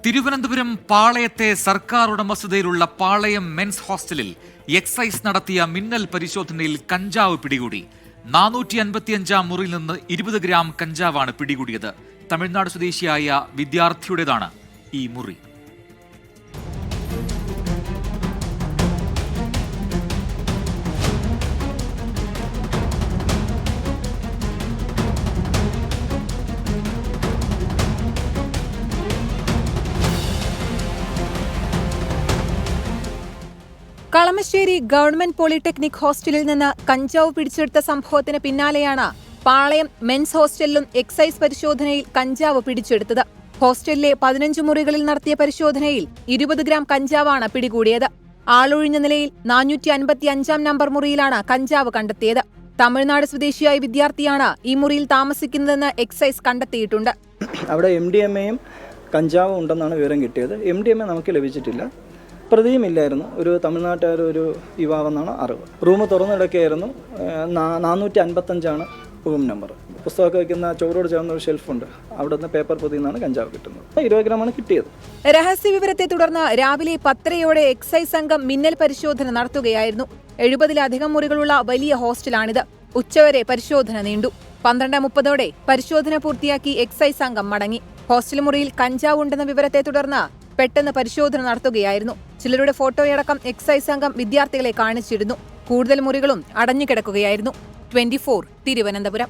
തിരുവനന്തപുരം പാളയത്തെ സർക്കാർ ഉടമസ്ഥതയിലുള്ള പാളയം മെൻസ് ഹോസ്റ്റലിൽ എക്സൈസ് നടത്തിയ മിന്നൽ പരിശോധനയിൽ കഞ്ചാവ് പിടികൂടി. 455 മുറിയിൽ നിന്ന് 20 ഗ്രാം കഞ്ചാവാണ് പിടികൂടിയത്. തമിഴ്നാട് സ്വദേശിയായ വിദ്യാർത്ഥിയുടേതാണ് ഈ മുറി. കളമശ്ശേരി ഗവൺമെന്റ് പോളിടെക്നിക് ഹോസ്റ്റലിൽ നിന്ന് കഞ്ചാവ് പിടിച്ചെടുത്ത സംഭവത്തിന് പിന്നാലെയാണ് പാളയം മെൻസ് ഹോസ്റ്റലിലും എക്സൈസ് പരിശോധനയിൽ കഞ്ചാവ് പിടിച്ചെടുത്തത്. ഹോസ്റ്റലിലെ 15 മുറികളിൽ നടത്തിയ പരിശോധനയിൽ 20 ഗ്രാം കഞ്ചാവാണ് പിടികൂടിയത്. ആളൊഴിഞ്ഞ നിലയിൽ 455 നമ്പർ മുറിയിലാണ് കഞ്ചാവ് കണ്ടെത്തിയത്. തമിഴ്നാട് സ്വദേശിയായ വിദ്യാർത്ഥിയാണ് ഈ മുറിയിൽ താമസിക്കുന്നതെന്ന് എക്സൈസ് കണ്ടെത്തിയിട്ടുണ്ട്. അവിടെ MDMA-യും കഞ്ചാവും ഉണ്ടെന്നാണ് വിവരം കിട്ടിയത്. MDMA നമുക്ക് ലഭിച്ചിട്ടില്ല. പ്രതിയുമില്ലായിരുന്നു. ഒരു തമിഴ്നാട്ടുകാർ, ഒരു യുവാവെന്നാണ് അറിവ്. റൂം തുറന്നിടക്കുകയായിരുന്നു. 455 റൂം നമ്പർ. പുസ്തകമൊക്കെ വയ്ക്കുന്ന ചോറോട് ചേർന്ന ഒരു ഷെൽഫുണ്ട്. അവിടെ നിന്ന് പേപ്പർ പൊതിയിൽ നിന്നാണ് കഞ്ചാവ് കിട്ടുന്നത്. 20 ഗ്രാമാണ് കിട്ടിയത്. രഹസ്യവിവരത്തെ തുടർന്ന് രാവിലെ 10:30 എക്സൈസ് സംഘം മിന്നൽ പരിശോധന നടത്തുകയായിരുന്നു. 70-ലധികം മുറികളുള്ള വലിയ ഹോസ്റ്റലാണിത്. ഉച്ചവരെ പരിശോധന നീണ്ടു. 12:30 പരിശോധന പൂർത്തിയാക്കി എക്സൈസ് സംഘം മടങ്ങി. ഹോസ്റ്റൽ മുറിയിൽ കഞ്ചാവ് ഉണ്ടെന്ന വിവരത്തെ തുടർന്ന് പെട്ടെന്ന് പരിശോധന നടത്തുകയായിരുന്നു. ചിലരുടെ ഫോട്ടോയടക്കം എക്സൈസ് സംഘം വിദ്യാർത്ഥികളെ കാണിച്ചിരുന്നു. കൂടുതൽ മുറികളും അടഞ്ഞുകിടക്കുകയായിരുന്നു. 24 തിരുവനന്തപുരം.